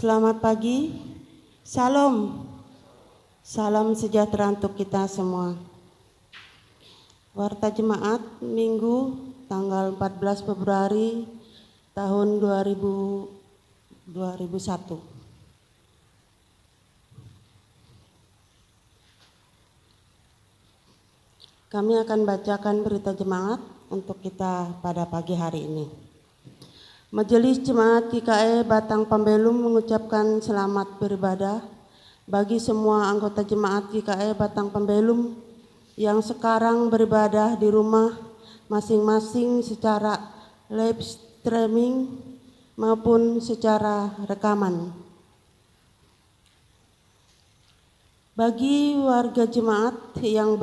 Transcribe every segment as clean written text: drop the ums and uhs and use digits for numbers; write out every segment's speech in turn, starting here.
Selamat pagi, salam sejahtera untuk kita semua. Warta Jemaat Minggu tanggal 14 Februari tahun 2001. Kami akan bacakan berita jemaat untuk kita pada pagi hari ini. Majelis Jemaat GKE Batang Pembelum mengucapkan selamat beribadah bagi semua anggota Jemaat GKE Batang Pembelum yang sekarang beribadah di rumah masing-masing secara live streaming maupun secara rekaman. Bagi warga jemaat yang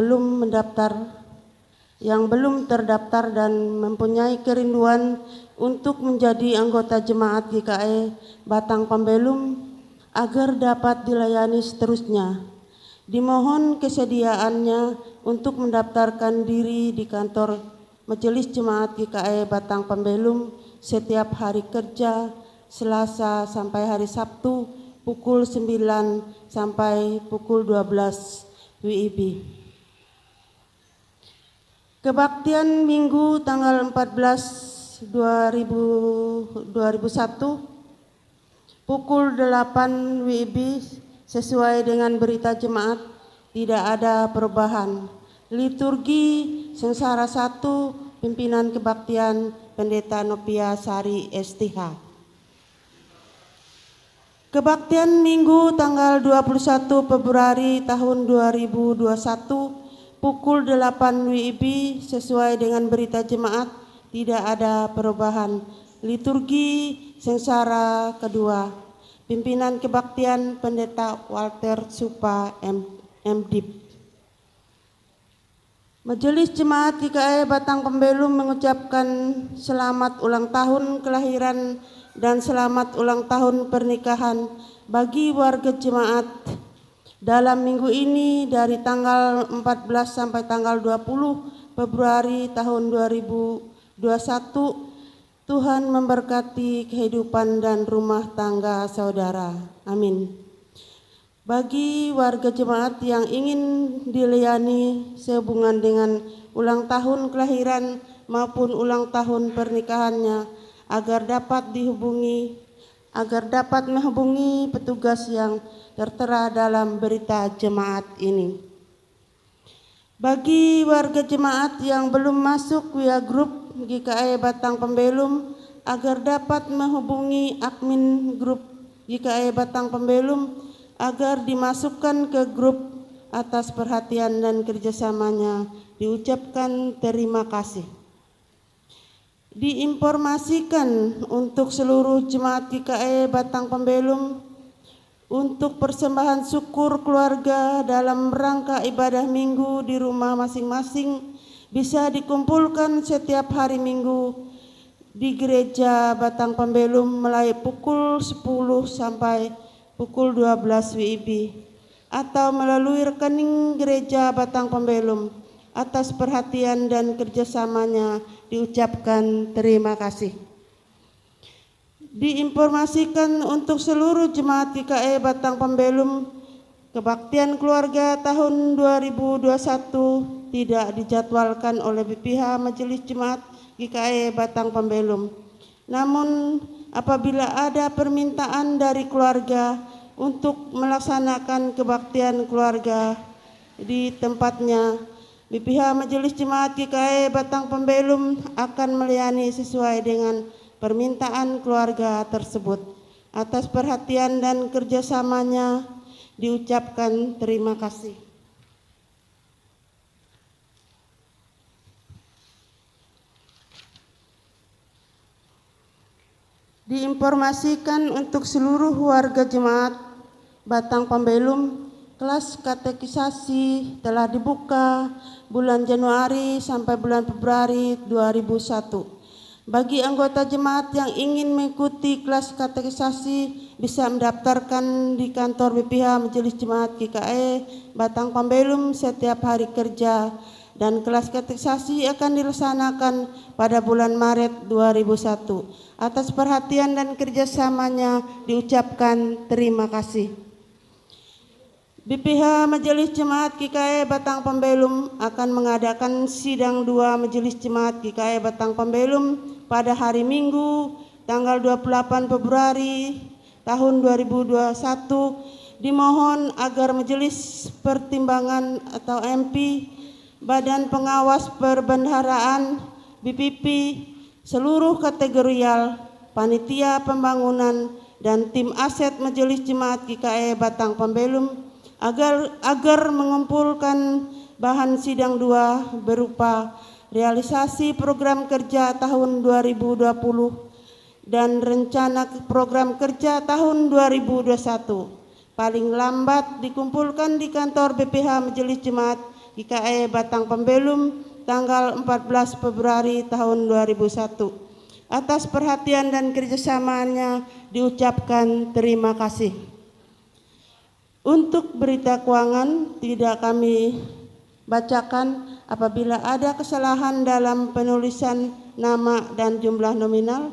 belum terdaftar dan mempunyai kerinduan untuk menjadi anggota jemaat GKE Batang Pembelum agar dapat dilayani seterusnya, dimohon kesediaannya untuk mendaftarkan diri di kantor Majelis Jemaat GKE Batang Pembelum setiap hari kerja Selasa sampai hari Sabtu pukul 9 sampai pukul 12 WIB. Kebaktian Minggu tanggal 14/2001 pukul 8 WIB sesuai dengan berita jemaat tidak ada perubahan. Liturgi Sengsara 1 pimpinan kebaktian Pendeta Nopia Sari STH. Kebaktian Minggu tanggal 21 Februari tahun 2021 pukul 8 WIB sesuai dengan berita jemaat tidak ada perubahan. Liturgi Sengsara kedua pimpinan kebaktian Pendeta Walter Supa MDip. Majelis Jemaat GKE Batang Pembelum mengucapkan selamat ulang tahun kelahiran dan selamat ulang tahun pernikahan bagi warga jemaat dalam minggu ini dari tanggal 14 sampai tanggal 20 Februari tahun 2021. Tuhan memberkati kehidupan dan rumah tangga saudara. Amin. Bagi warga jemaat yang ingin dilayani sehubungan dengan ulang tahun kelahiran maupun ulang tahun pernikahannya agar dapat menghubungi petugas yang tertera dalam berita jemaat ini. Bagi warga jemaat yang belum masuk via grup GKE Batang Pembelum agar dapat menghubungi admin grup GKE Batang Pembelum agar dimasukkan ke grup. Atas perhatian dan kerjasamanya diucapkan terima kasih. Diinformasikan untuk seluruh jemaat GKE Batang Pembelum untuk persembahan syukur keluarga dalam rangka ibadah minggu di rumah masing-masing bisa dikumpulkan setiap hari Minggu di gereja Batang Pembelum mulai pukul 10 sampai pukul 12 WIB atau melalui rekening gereja Batang Pembelum. Atas perhatian dan kerjasamanya diucapkan terima kasih. Diinformasikan untuk seluruh jemaat GKE Batang Pembelum, kebaktian keluarga tahun 2021 tidak dijadwalkan oleh BPH Majelis Jemaat GKE Batang Pembelum. Namun apabila ada permintaan dari keluarga untuk melaksanakan kebaktian keluarga di tempatnya, BPH Majelis Jemaat GKE Batang Pembelum akan melayani sesuai dengan permintaan keluarga tersebut. Atas perhatian dan kerjasamanya diucapkan terima kasih. Diinformasikan untuk seluruh warga jemaat Batang Pembelum, kelas katekisasi telah dibuka bulan Januari sampai bulan Februari 2001. Bagi anggota jemaat yang ingin mengikuti kelas katekisasi bisa mendaftarkan di kantor BPH Majelis Jemaat GKE Batang Pembelum setiap hari kerja dan kelas katekisasi akan dilaksanakan pada bulan Maret 2001. Atas perhatian dan kerjasamanya diucapkan terima kasih. BPH Majelis Jemaat GKI Batang Pembelum akan mengadakan sidang 2 Majelis Jemaat GKI Batang Pembelum pada hari Minggu tanggal 28 Februari tahun 2021. Dimohon agar Majelis Pertimbangan atau MP, Badan Pengawas Perbendaharaan, BPP, seluruh kategorial, panitia pembangunan, dan tim aset Majelis Jemaat GKI Batang Pembelum agar mengumpulkan bahan sidang 2 berupa realisasi program kerja tahun 2020 dan rencana program kerja tahun 2021. Paling lambat dikumpulkan di kantor BPH Majelis Jemaat GKI Batang Pembelum tanggal 14 Februari tahun 2001. Atas perhatian dan kerjasamanya diucapkan terima kasih. Untuk berita keuangan tidak kami bacakan. Apabila ada kesalahan dalam penulisan nama dan jumlah nominal,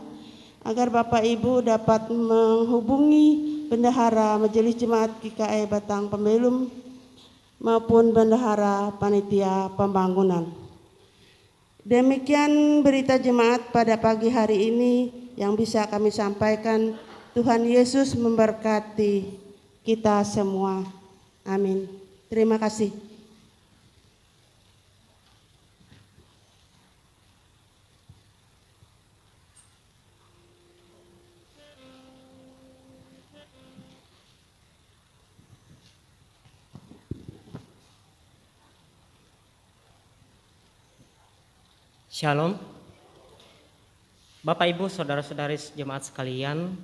agar Bapak Ibu dapat menghubungi Bendahara Majelis Jemaat GKI Batang Pembelum maupun Bendahara Panitia Pembangunan. Demikian berita jemaat pada pagi hari ini yang bisa kami sampaikan. Tuhan Yesus memberkati kita semua. Amin. Terima kasih. Shalom, Bapak Ibu, Saudara-saudari jemaat sekalian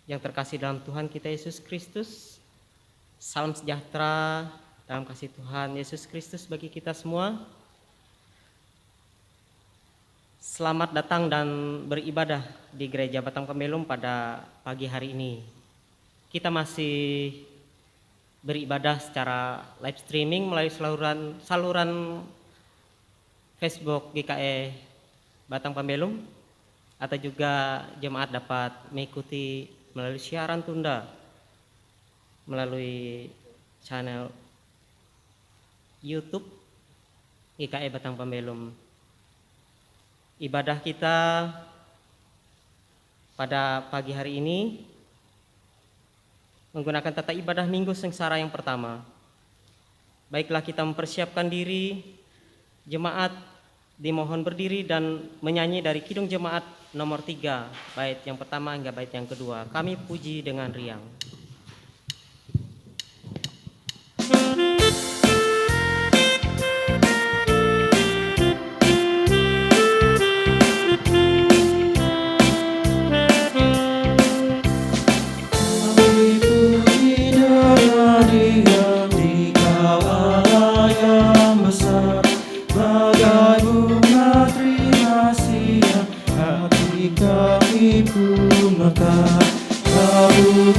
yang terkasih dalam Tuhan kita Yesus Kristus. Salam sejahtera dalam kasih Tuhan Yesus Kristus bagi kita semua. Selamat datang dan beribadah di Gereja Batang Pembelum pada pagi hari ini. Kita masih beribadah secara live streaming melalui saluran Facebook GKI Batang Pembelum, atau juga jemaat dapat mengikuti melalui siaran tunda melalui channel YouTube GKI Batang Pembelum. Ibadah kita pada pagi hari ini menggunakan tata ibadah Minggu Sengsara yang pertama. Baiklah kita mempersiapkan diri, jemaat dimohon berdiri dan menyanyi dari Kidung Jemaat nomor 3, bait yang pertama hingga bait yang kedua. Kami puji dengan riang.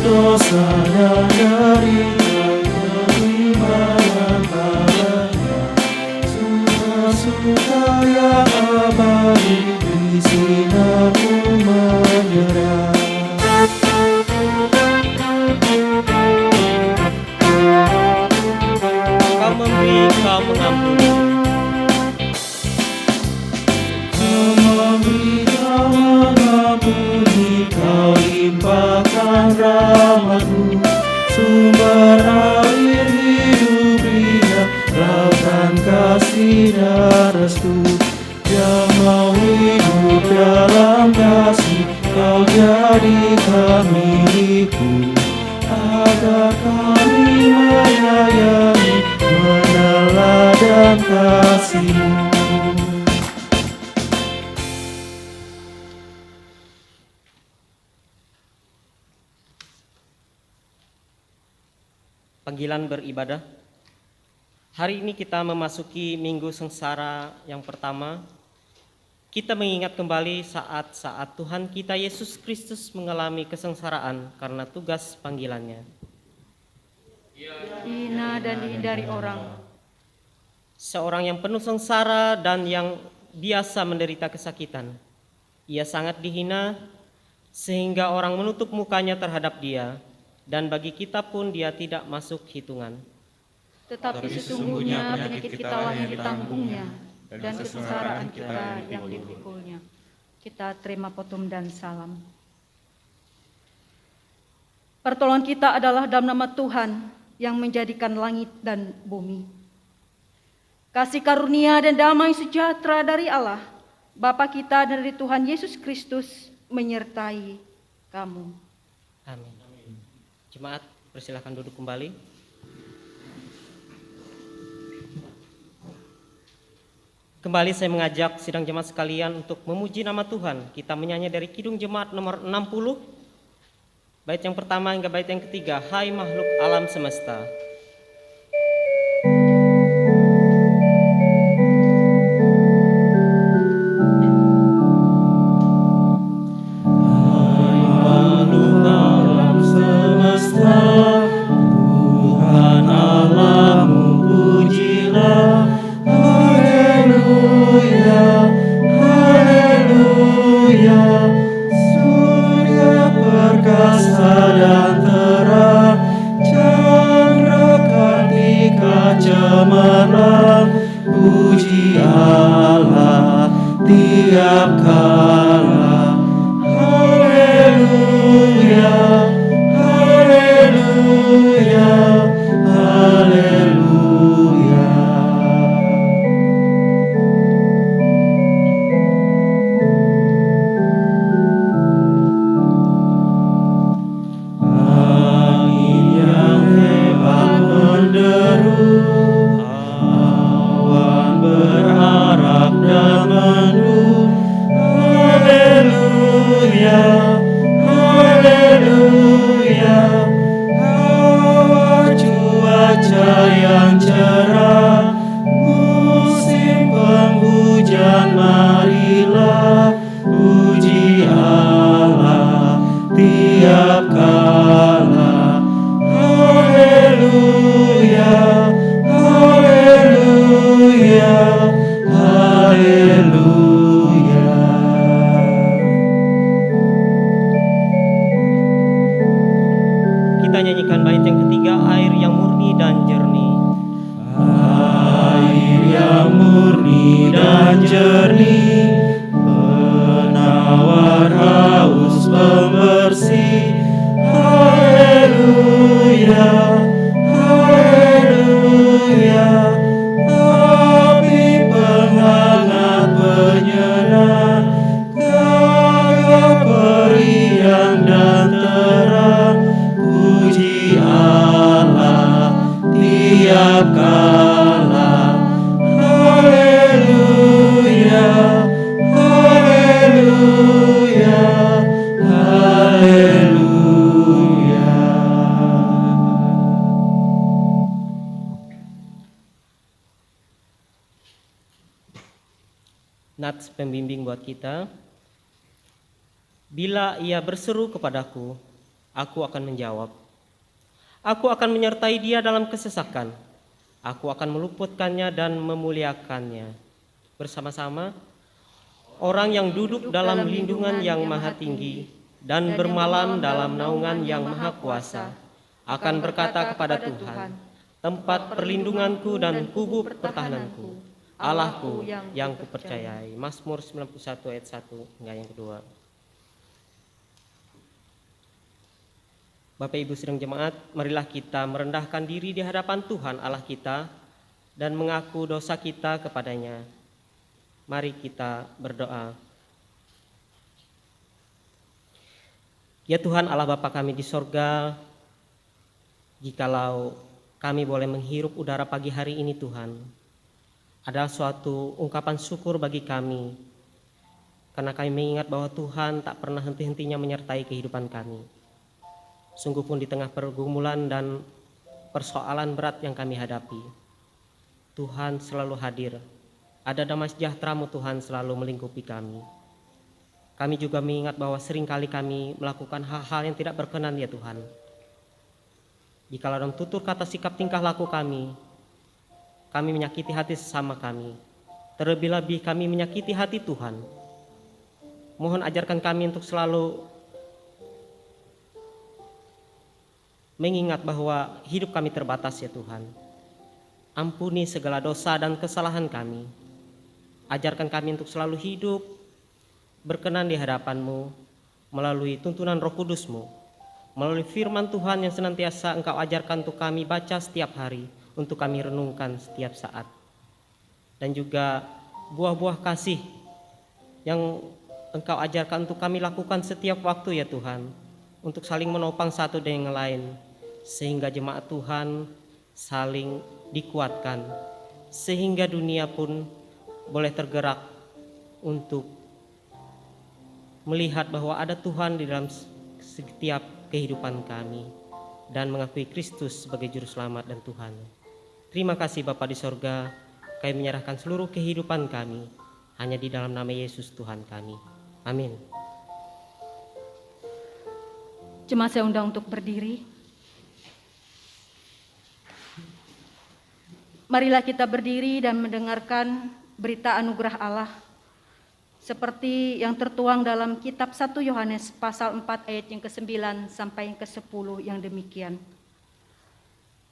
Dosa dan derita keimanan padanya, suka yang abadi di sinarmu menyerah. Kau memberi, kau mengampuni. Kau memberi, kau mengampuni, kau limpahkan rahmat-Mu, sumber air hidup Dia, lautan kasih dan restu, yang mau hidup dalam kasih. Kau jadikan milikku, agar kami menyayangi, meneladan kasih-Mu. Panggilan beribadah. Hari ini kita memasuki Minggu Sengsara yang pertama. Kita mengingat kembali saat-saat Tuhan kita Yesus Kristus mengalami kesengsaraan karena tugas panggilannya. Hina dan dihindari orang. seorang yang penuh sengsara dan yang biasa menderita kesakitan. Ia sangat dihina sehingga orang menutup mukanya terhadap dia, dan bagi kita pun dia tidak masuk hitungan. Tetapi sesungguhnya penyakit kita lah yang ditanggungnya, dan kesengsaraan kita yang dipikulnya. Kita terima potom dan salam. Pertolongan kita adalah dalam nama Tuhan yang menjadikan langit dan bumi. Kasih karunia dan damai sejahtera dari Allah, Bapa kita dan dari Tuhan Yesus Kristus menyertai kamu. Amin. Jemaat, persilahkan duduk kembali. Kembali saya mengajak sidang jemaat sekalian untuk memuji nama Tuhan. Kita menyanyi dari Kidung Jemaat nomor 60, bait yang pertama hingga bait yang ketiga. Hai makhluk alam semesta. Puji Allah tiap kala. Haleluya, haleluya, haleluya. Angin yang hebat menderu, berharap dan mendung. Haleluya, haleluya. Hawa cuaca yang cerah, musim penghujan marilah. Puji Allah tiap kala. Haleluya, haleluya, haleluya. Kita nyanyikan bait yang ketiga, air yang murni dan jernih. Air yang murni dan jernih, penawar haus pembersih. Haleluya, haleluya. Api penghangat penyenang, gagah periang dan terang. Puji Allah tiap kala. Haleluya, haleluya, haleluya. Nats pembimbing buat kita. Bila ia berseru kepadaku, aku akan menjawab. Aku akan menyertai dia dalam kesesakan. Aku akan meluputkannya dan memuliakannya. Bersama-sama, orang yang duduk dalam lindungan yang maha tinggi dan bermalam dalam naungan yang maha kuasa akan berkata kepada Tuhan, tempat perlindunganku dan kubu pertahananku, Allahku yang kupercayai. Mazmur 91 ayat 1 hingga yang kedua. Bapak Ibu sidang jemaat, marilah kita merendahkan diri di hadapan Tuhan Allah kita dan mengaku dosa kita kepadanya. Mari kita berdoa. Ya Tuhan Allah Bapa kami di sorga, jikalau kami boleh menghirup udara pagi hari ini Tuhan, adalah suatu ungkapan syukur bagi kami, karena kami mengingat bahwa Tuhan tak pernah henti-hentinya menyertai kehidupan kami. Sungguh pun di tengah pergumulan dan persoalan berat yang kami hadapi, Tuhan selalu hadir. Ada damai sejahtera-Mu Tuhan selalu melingkupi kami. Kami juga mengingat bahwa seringkali kami melakukan hal-hal yang tidak berkenan ya Tuhan. Jikalau dalam tutur kata sikap tingkah laku kami kami menyakiti hati sesama kami. Terlebih-lebih kami menyakiti hati Tuhan. Mohon ajarkan kami untuk selalu mengingat bahwa hidup kami terbatas ya Tuhan. Ampuni segala dosa dan kesalahan kami. Ajarkan kami untuk selalu hidup berkenan di hadapan-Mu melalui tuntunan Roh Kudus-Mu, melalui firman Tuhan yang senantiasa Engkau ajarkan untuk kami baca setiap hari, untuk kami renungkan setiap saat. Dan juga buah-buah kasih yang Engkau ajarkan untuk kami lakukan setiap waktu ya Tuhan, untuk saling menopang satu dengan yang lain, sehingga jemaat Tuhan saling dikuatkan, sehingga dunia pun boleh tergerak untuk melihat bahwa ada Tuhan di dalam setiap kehidupan kami dan mengakui Kristus sebagai Juru Selamat dan Tuhan. Terima kasih Bapa di sorga, kami menyerahkan seluruh kehidupan kami hanya di dalam nama Yesus Tuhan kami. Amin. Jemaat saya undang untuk berdiri. Marilah kita berdiri dan mendengarkan berita anugerah Allah seperti yang tertuang dalam kitab 1 Yohanes pasal 4 ayat yang ke-9 sampai yang ke-10 yang demikian.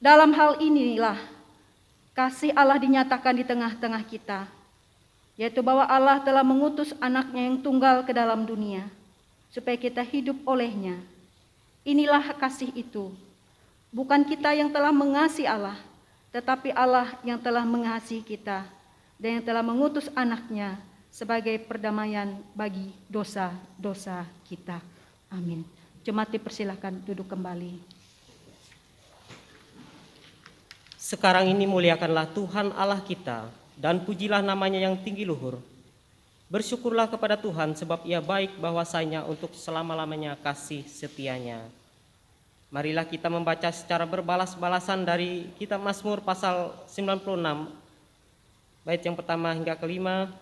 Dalam hal inilah kasih Allah dinyatakan di tengah-tengah kita, yaitu bahwa Allah telah mengutus anaknya yang tunggal ke dalam dunia, supaya kita hidup olehnya. Inilah kasih itu, bukan kita yang telah mengasihi Allah, tetapi Allah yang telah mengasihi kita, dan yang telah mengutus anaknya sebagai perdamaian bagi dosa-dosa kita. Amin. Jemaat dipersilakan duduk kembali. Sekarang ini muliakanlah Tuhan Allah kita dan pujilah namanya yang tinggi luhur. Bersyukurlah kepada Tuhan sebab Ia baik bahwasanya untuk selama-lamanya kasih setianya. Marilah kita membaca secara berbalas-balasan dari kitab Mazmur pasal 96 bait yang pertama hingga kelima.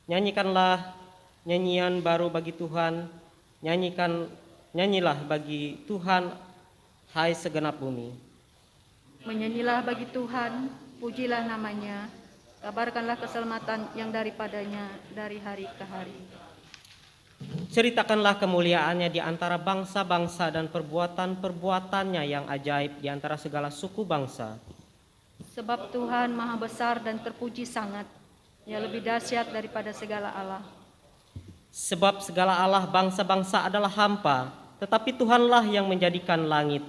Nyanyikanlah nyanyian baru bagi Tuhan, nyanyilah bagi Tuhan, hai segenap bumi. Menyanyilah bagi Tuhan, pujilah namanya, kabarkanlah keselamatan yang daripadanya dari hari ke hari. Ceritakanlah kemuliaannya di antara bangsa-bangsa dan perbuatan-perbuatannya yang ajaib di antara segala suku bangsa. Sebab Tuhan maha besar dan terpuji sangat, Ia lebih dahsyat daripada segala Allah. Sebab segala Allah bangsa-bangsa adalah hampa, tetapi Tuhanlah yang menjadikan langit.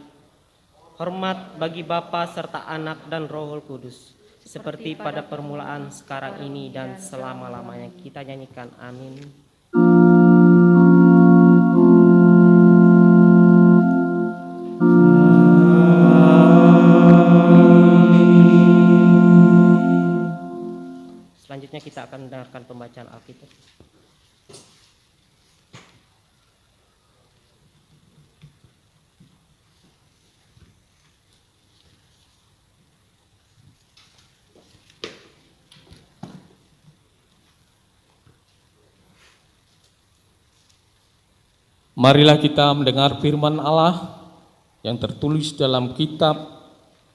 Hormat bagi Bapa serta Anak dan Roh Kudus, seperti pada permulaan, sekarang ini, dan selama-lamanya. Kita nyanyikan amin. Selanjutnya kita akan mendengarkan pembacaan Alkitab. Marilah kita mendengar firman Allah yang tertulis dalam kitab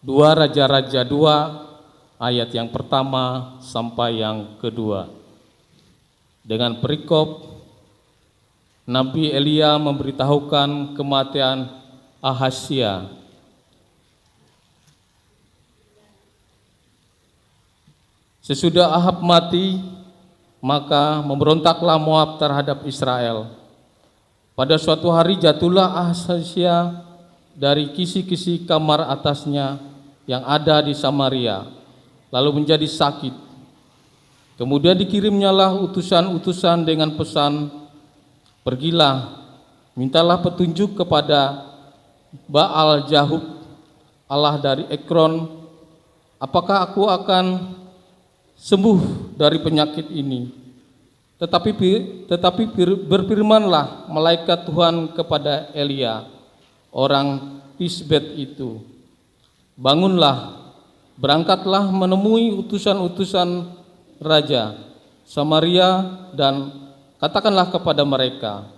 2 Raja-Raja 2 ayat yang pertama sampai yang kedua. Dengan perikop Nabi Elia memberitahukan kematian Ahazia. Sesudah Ahab mati, maka memberontaklah Moab terhadap Israel. Pada suatu hari jatuhlah Ahazia dari kisi-kisi kamar atasnya yang ada di Samaria, lalu menjadi sakit. Kemudian dikirimnyalah utusan-utusan dengan pesan, pergilah, mintalah petunjuk kepada Baal Jahub, Allah dari Ekron, apakah aku akan sembuh dari penyakit ini. Tetapi berfirmanlah malaikat Tuhan kepada Elia, orang Tisbet itu, bangunlah, berangkatlah menemui utusan-utusan Raja Samaria dan katakanlah kepada mereka,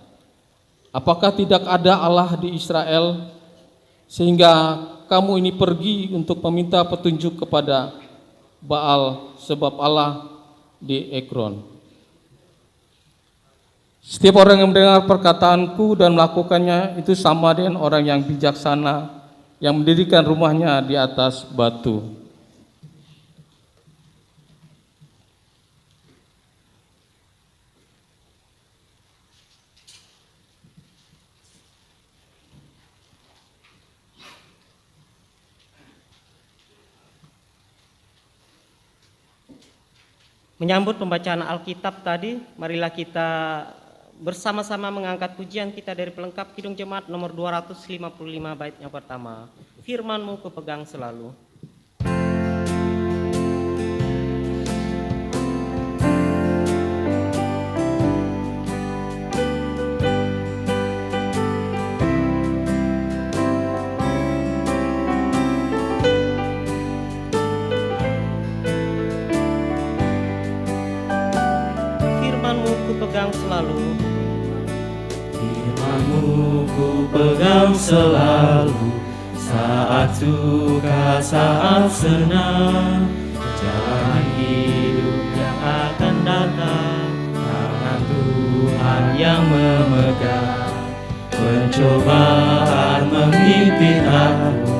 apakah tidak ada Allah di Israel, sehingga kamu ini pergi untuk meminta petunjuk kepada Baal sebab Allah di Ekron. Setiap orang yang mendengar perkataanku dan melakukannya itu sama dengan orang yang bijaksana yang mendirikan rumahnya di atas batu. Menyambut pembacaan Alkitab tadi, marilah kita bersama-sama mengangkat pujian kita dari pelengkap Kidung Jemaat nomor 255 bait yang pertama. Firman-Mu kupegang selalu. Firman-Mu kupegang selalu. Firman-Mu ku pegang selalu, saat suka, saat senang, jalan hidup yang akan datang, tangan Tuhan yang memegang. Pencobaan menghimpit aku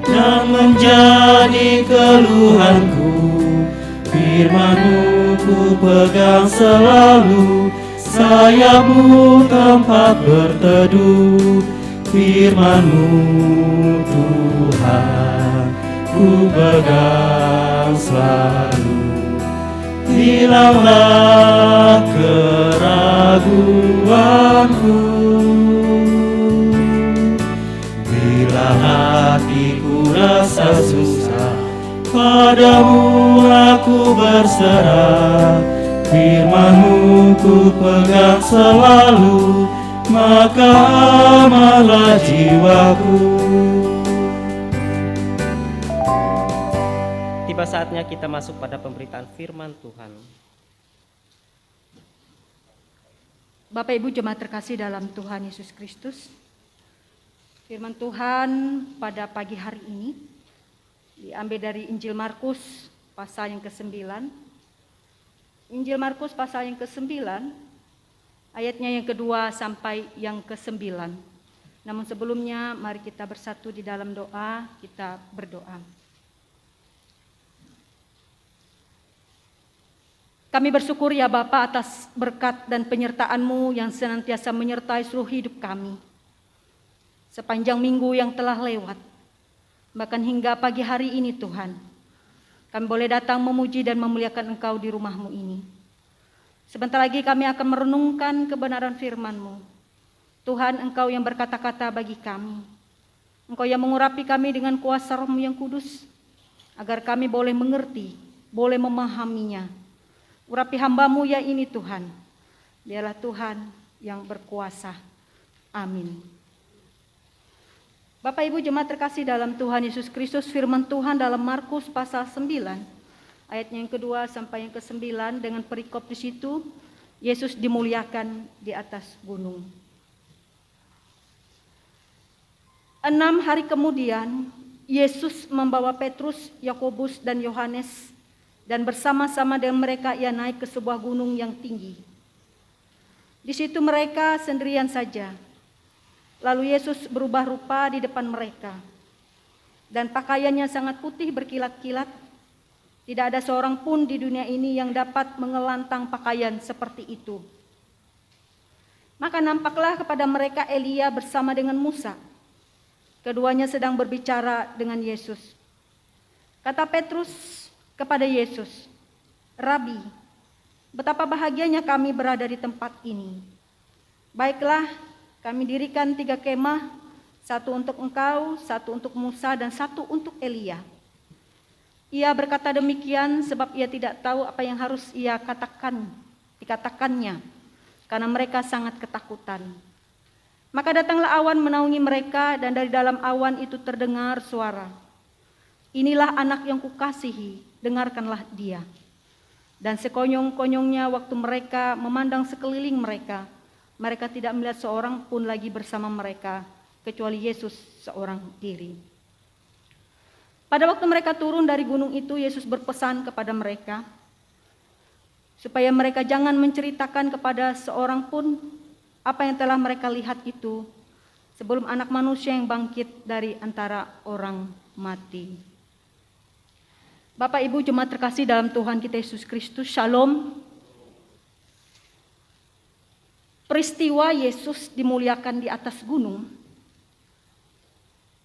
dan menjadi keluhanku, Firman-Mu ku pegang selalu, sayapmu tempat berteduh. Firman-Mu Tuhan ku pegang selalu. Hilanglah keraguanku bila hatiku rasa susah, padamu aku berserah. Firman-Mu ku pegang selalu, maka amanlah jiwaku. Tiba saatnya kita masuk pada pemberitaan firman Tuhan. Bapak Ibu jemaat terkasih dalam Tuhan Yesus Kristus, firman Tuhan pada pagi hari ini diambil dari Injil Markus pasal yang ke-9. Injil Markus pasal yang ke-9, ayatnya yang kedua sampai yang ke-9. Namun sebelumnya mari kita bersatu di dalam doa, kita berdoa. Kami bersyukur ya Bapa atas berkat dan penyertaan-Mu yang senantiasa menyertai seluruh hidup kami. Sepanjang minggu yang telah lewat, bahkan hingga pagi hari ini Tuhan, kami boleh datang memuji dan memuliakan Engkau di rumah-Mu ini. Sebentar lagi kami akan merenungkan kebenaran firman-Mu. Tuhan, Engkau yang berkata-kata bagi kami. Engkau yang mengurapi kami dengan kuasa Roh-Mu yang kudus, agar kami boleh mengerti, boleh memahaminya. Urapi hamba-Mu ya ini Tuhan. Biarlah Tuhan yang berkuasa. Amin. Bapak Ibu jemaat terkasih dalam Tuhan Yesus Kristus, firman Tuhan dalam Markus pasal 9, ayatnya yang kedua sampai yang ke-9 dengan perikop di situ, Yesus dimuliakan di atas gunung. 6 hari kemudian, Yesus membawa Petrus, Yakobus dan Yohanes dan bersama-sama dengan mereka ia naik ke sebuah gunung yang tinggi. Di situ mereka sendirian saja. Lalu Yesus berubah rupa di depan mereka. Dan pakaiannya sangat putih berkilat-kilat. Tidak ada seorang pun di dunia ini yang dapat mengelantang pakaian seperti itu. Maka nampaklah kepada mereka Elia bersama dengan Musa. Keduanya sedang berbicara dengan Yesus. Kata Petrus kepada Yesus, "Rabi, betapa bahagianya kami berada di tempat ini. Baiklah, kami dirikan 3 kemah, 1 untuk engkau, 1 untuk Musa, dan 1 untuk Elia." Ia berkata demikian sebab ia tidak tahu apa yang harus dikatakannya, karena mereka sangat ketakutan. Maka datanglah awan menaungi mereka, dan dari dalam awan itu terdengar suara, "Inilah anak yang kukasihi, dengarkanlah dia." Dan sekonyong-konyongnya waktu mereka memandang sekeliling mereka, mereka tidak melihat seorang pun lagi bersama mereka, kecuali Yesus seorang diri. Pada waktu mereka turun dari gunung itu, Yesus berpesan kepada mereka supaya mereka jangan menceritakan kepada seorang pun apa yang telah mereka lihat itu sebelum Anak Manusia yang bangkit dari antara orang mati. Bapak Ibu jemaat terkasih dalam Tuhan kita Yesus Kristus, Shalom. Peristiwa Yesus dimuliakan di atas gunung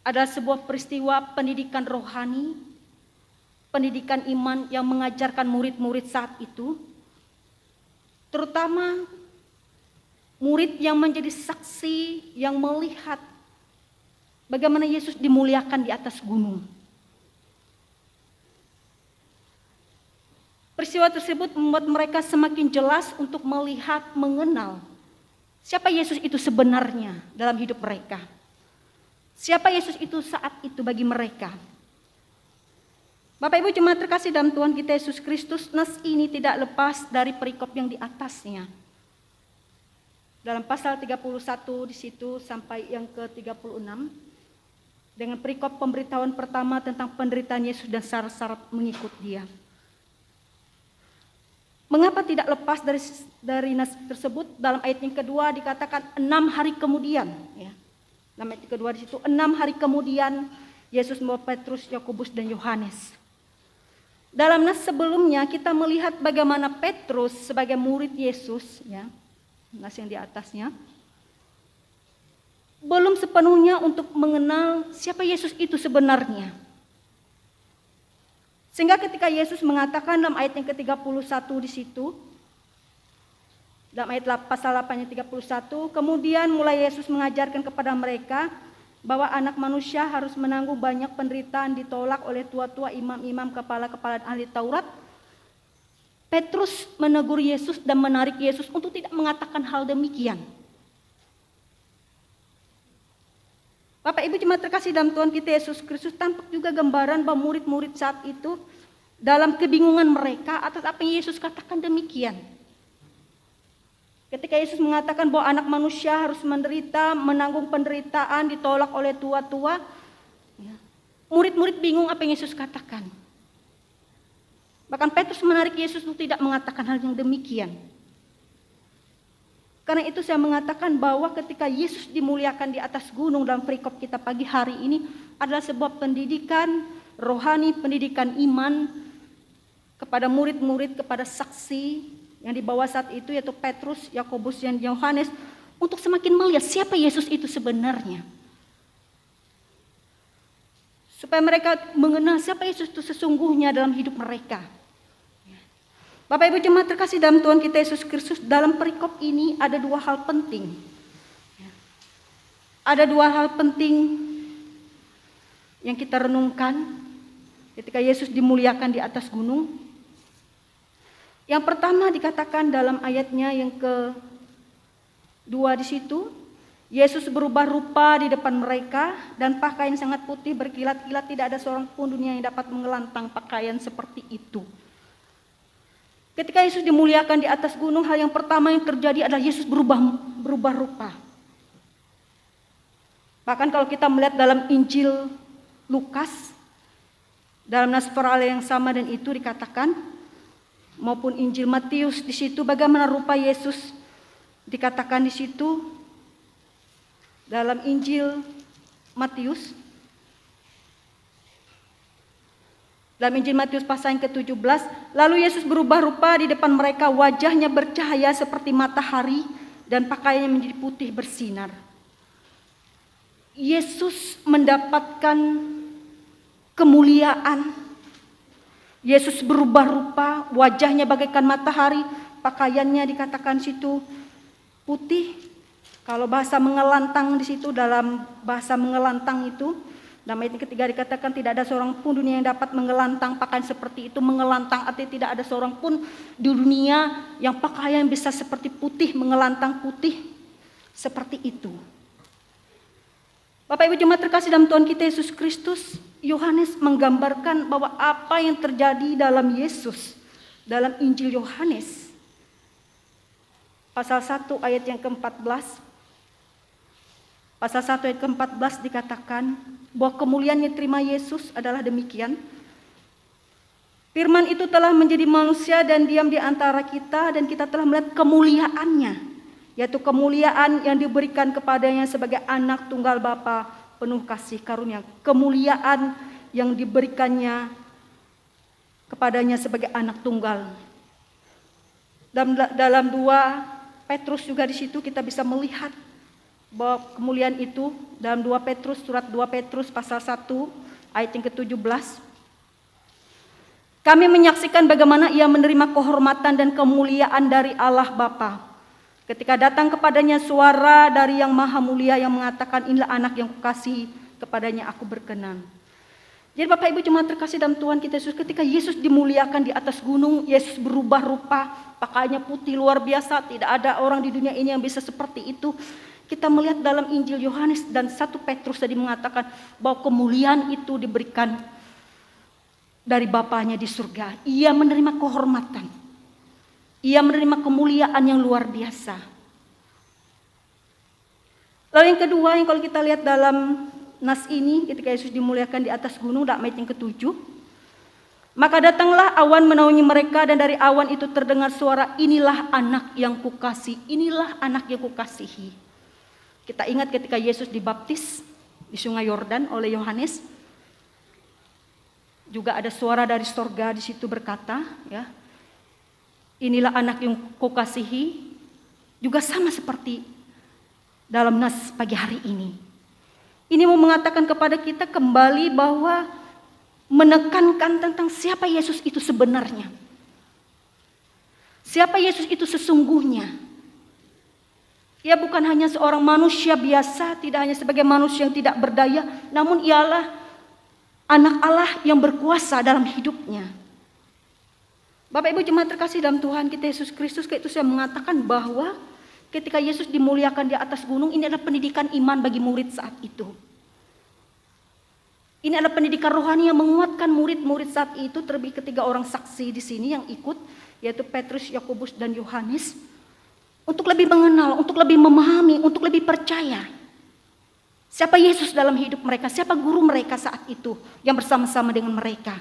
adalah sebuah peristiwa pendidikan rohani, pendidikan iman yang mengajarkan murid-murid saat itu, terutama murid yang menjadi saksi yang melihat bagaimana Yesus dimuliakan di atas gunung. Peristiwa tersebut membuat mereka semakin jelas untuk melihat, mengenal siapa Yesus itu sebenarnya dalam hidup mereka. Siapa Yesus itu saat itu bagi mereka. Bapak Ibu jemaat terkasih dalam Tuhan kita Yesus Kristus, nas ini tidak lepas dari perikop yang di atasnya. Dalam pasal 31 di situ sampai yang ke-36 dengan perikop pemberitahuan pertama tentang penderitaan Yesus dan syarat-syarat mengikut Dia. Mengapa tidak lepas dari nas tersebut? Dalam ayat yang kedua dikatakan 6 hari kemudian, ya. Dalam ayat kedua di situ 6 hari kemudian Yesus membawa Petrus, Yakobus dan Yohanes. Dalam nas sebelumnya kita melihat bagaimana Petrus sebagai murid Yesus, ya, nas yang di atasnya, belum sepenuhnya untuk mengenal siapa Yesus itu sebenarnya. Sehingga ketika Yesus mengatakan dalam ayat yang ke-31 di situ, dalam ayat pasal 8 ayat 31, kemudian mulai Yesus mengajarkan kepada mereka bahwa Anak Manusia harus menanggung banyak penderitaan, ditolak oleh tua-tua, imam-imam, kepala-kepala ahli Taurat. Petrus menegur Yesus dan menarik Yesus untuk tidak mengatakan hal demikian. Bapak Ibu jemaat terkasih dalam Tuhan kita Yesus Kristus, tampak juga gambaran bahwa murid-murid saat itu dalam kebingungan mereka atas apa yang Yesus katakan demikian. Ketika Yesus mengatakan bahwa Anak Manusia harus menderita, menanggung penderitaan, ditolak oleh tua-tua, murid-murid bingung apa yang Yesus katakan. Bahkan Petrus menarik Yesus untuk tidak mengatakan hal yang demikian. Karena itu saya mengatakan bahwa ketika Yesus dimuliakan di atas gunung dalam perikop kita pagi hari ini adalah sebuah pendidikan rohani, pendidikan iman kepada murid-murid, kepada saksi yang dibawa saat itu yaitu Petrus, Yakobus dan Yohanes untuk semakin melihat siapa Yesus itu sebenarnya. Supaya mereka mengenal siapa Yesus itu sesungguhnya dalam hidup mereka. Bapak Ibu jemaat terkasih dalam Tuhan kita Yesus Kristus, dalam perikop ini ada 2 hal penting. Ada 2 hal penting yang kita renungkan ketika Yesus dimuliakan di atas gunung. Yang pertama dikatakan dalam ayatnya yang ke-2 di situ, Yesus berubah rupa di depan mereka dan pakaian sangat putih berkilat-kilat, tidak ada seorang pun dunia yang dapat mengelantang pakaian seperti itu. Ketika Yesus dimuliakan di atas gunung, hal yang pertama yang terjadi adalah Yesus berubah rupa. Bahkan kalau kita melihat dalam Injil Lukas, dalam nas paralel yang sama dan itu dikatakan, maupun Injil Matius di situ bagaimana rupa Yesus dikatakan di situ dalam Injil Matius. Dalam Injil Matius pasal yang ke-17, lalu Yesus berubah rupa di depan mereka, wajahnya bercahaya seperti matahari dan pakaiannya menjadi putih bersinar. Yesus mendapatkan kemuliaan. Yesus berubah rupa, wajahnya bagaikan matahari, pakaiannya dikatakan situ putih. Kalau bahasa mengelantang di situ, dalam bahasa mengelantang itu, dalam ayat ketiga dikatakan tidak ada seorang pun dunia yang dapat mengelantang pakaian seperti itu. Mengelantang artinya tidak ada seorang pun di dunia yang pakaian bisa seperti putih, mengelantang putih seperti itu. Bapak Ibu jemaat terkasih dalam Tuhan kita Yesus Kristus, Yohanes menggambarkan bahwa apa yang terjadi dalam Yesus dalam Injil Yohanes pasal 1 ayat yang ke-14, pasal 1 ayat ke-14 dikatakan bahwa kemuliaan yang diterima Yesus adalah demikian. Firman itu telah menjadi manusia dan diam di antara kita, dan kita telah melihat kemuliaannya, yaitu kemuliaan yang diberikan kepadanya sebagai anak tunggal Bapa penuh kasih karunia. Kemuliaan yang diberikannya kepadanya sebagai anak tunggal. Dalam 2 Petrus juga di situ kita bisa melihat bahwa kemuliaan itu dalam 2 Petrus, surat 2 Petrus pasal 1 ayat yang ke-17. Kami menyaksikan bagaimana ia menerima kehormatan dan kemuliaan dari Allah Bapa. Ketika datang kepadanya suara dari yang maha mulia yang mengatakan, inilah anak yang kukasihi, kepadanya aku berkenan. Jadi Bapak Ibu jemaat terkasih dalam Tuhan kita Yesus, ketika Yesus dimuliakan di atas gunung, Yesus berubah rupa, pakaiannya putih luar biasa, tidak ada orang di dunia ini yang bisa seperti itu. Kita melihat dalam Injil Yohanes dan 1 Petrus tadi mengatakan bahwa kemuliaan itu diberikan dari Bapanya di surga. Ia menerima kehormatan. Ia menerima kemuliaan yang luar biasa. Lalu yang kedua, yang kalau kita lihat dalam nas ini, ketika Yesus dimuliakan di atas gunung, dalam ayat yang ke-7. Maka datanglah awan menaungi mereka, dan dari awan itu terdengar suara, inilah anak yang kukasihi, inilah anak yang kukasihi. Kita ingat ketika Yesus dibaptis di sungai Yordan oleh Yohanes, juga ada suara dari sorga di situ berkata, ya, inilah anak yang kukasihi, juga sama seperti dalam nas pagi hari ini. Ini mau mengatakan kepada kita kembali bahwa menekankan tentang siapa Yesus itu sebenarnya. Siapa Yesus itu sesungguhnya. Ia bukan hanya seorang manusia biasa, tidak hanya sebagai manusia yang tidak berdaya, namun ialah anak Allah yang berkuasa dalam hidupnya. Bapak Ibu jemaat terkasih dalam Tuhan kita Yesus Kristus, itu saya mengatakan bahwa ketika Yesus dimuliakan di atas gunung, ini adalah pendidikan iman bagi murid saat itu. Ini adalah pendidikan rohani yang menguatkan murid-murid saat itu, terlebih ketiga orang saksi di sini yang ikut, yaitu Petrus, Yakobus, dan Yohanes, untuk lebih mengenal, untuk lebih memahami, untuk lebih percaya siapa Yesus dalam hidup mereka, siapa guru mereka saat itu yang bersama-sama dengan mereka.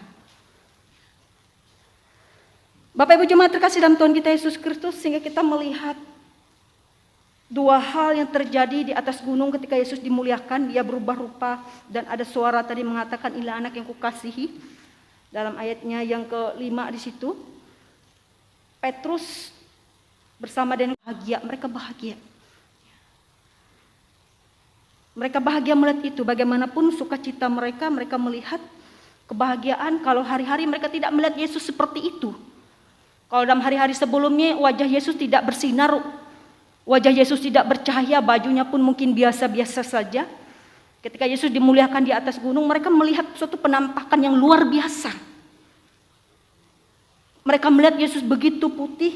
Bapak Ibu jemaat terkasih dalam Tuhan kita Yesus Kristus, sehingga kita melihat dua hal yang terjadi di atas gunung ketika Yesus dimuliakan. Dia berubah rupa dan ada suara tadi mengatakan, inilah anak yang kukasihi. Dalam ayatnya yang ke-5 di situ, Petrus bersama dengan bahagia, mereka bahagia. Mereka bahagia melihat itu, bagaimanapun sukacita mereka, mereka melihat kebahagiaan kalau hari-hari mereka tidak melihat Yesus seperti itu. Kalau dalam hari-hari sebelumnya wajah Yesus tidak bersinar, wajah Yesus tidak bercahaya, bajunya pun mungkin biasa-biasa saja. Ketika Yesus dimuliakan di atas gunung, mereka melihat suatu penampakan yang luar biasa. Mereka melihat Yesus begitu putih,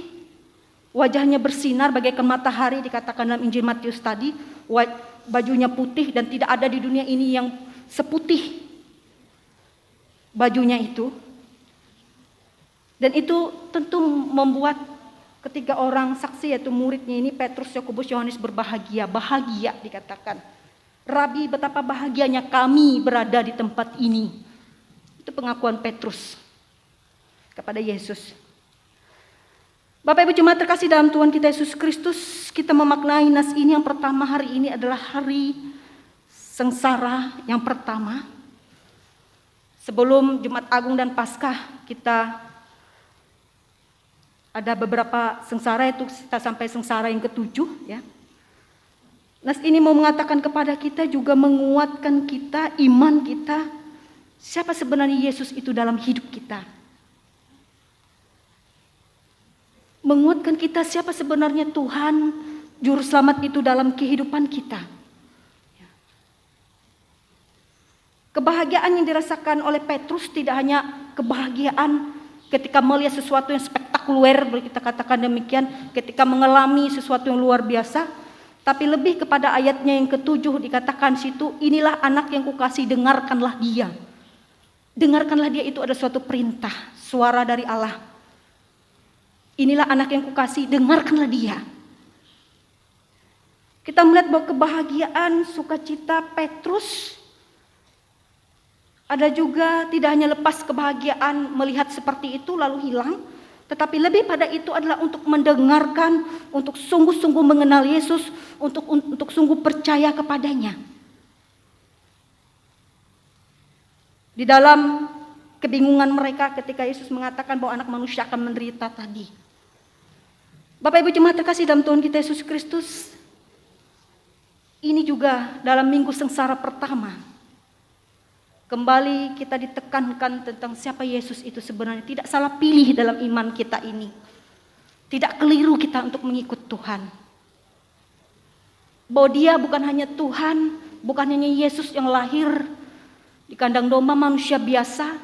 wajahnya bersinar bagaikan matahari, dikatakan dalam Injil Matius tadi, bajunya putih dan tidak ada di dunia ini yang seputih bajunya itu. Dan itu tentu membuat ketiga orang saksi, yaitu muridnya ini, Petrus, Yakobus, Yohanes, berbahagia. Bahagia dikatakan. Rabi, betapa bahagianya kami berada di tempat ini. Itu pengakuan Petrus kepada Yesus. Bapak Ibu jemaat terkasih dalam Tuhan kita Yesus Kristus, kita memaknai nas ini. Yang pertama, hari ini adalah hari sengsara yang pertama. Sebelum Jumat Agung dan Paskah, kita ada beberapa sengsara, itu kita sampai sengsara yang ke-7, ya. Nas ini mau mengatakan kepada kita, juga menguatkan kita, iman kita, siapa sebenarnya Yesus itu dalam hidup kita. Menguatkan kita siapa sebenarnya Tuhan Juru Selamat itu dalam kehidupan kita. Kebahagiaan yang dirasakan oleh Petrus tidak hanya kebahagiaan ketika melihat sesuatu yang spektakuler, boleh kita katakan demikian, ketika mengalami sesuatu yang luar biasa, tapi lebih kepada ayatnya yang ke-7 dikatakan situ, inilah anak yang kukasihi, dengarkanlah dia. Dengarkanlah dia itu ada suatu perintah, suara dari Allah. Inilah anak yang kukasihi, dengarkanlah dia. Kita melihat bahwa kebahagiaan, sukacita Petrus, ada juga tidak hanya lepas kebahagiaan melihat seperti itu lalu hilang, tetapi lebih pada itu adalah untuk mendengarkan, untuk sungguh-sungguh mengenal Yesus, untuk sungguh percaya kepadanya. Di dalam kebingungan mereka ketika Yesus mengatakan bahwa anak manusia akan menderita tadi. Bapak Ibu jemaat terkasih dalam Tuhan kita Yesus Kristus, ini juga dalam minggu sengsara pertama, kembali kita ditekankan tentang siapa Yesus itu sebenarnya. Tidak salah pilih dalam iman kita ini. Tidak keliru kita untuk mengikut Tuhan. Bahwa dia bukan hanya Tuhan, bukan hanya Yesus yang lahir di kandang domba manusia biasa.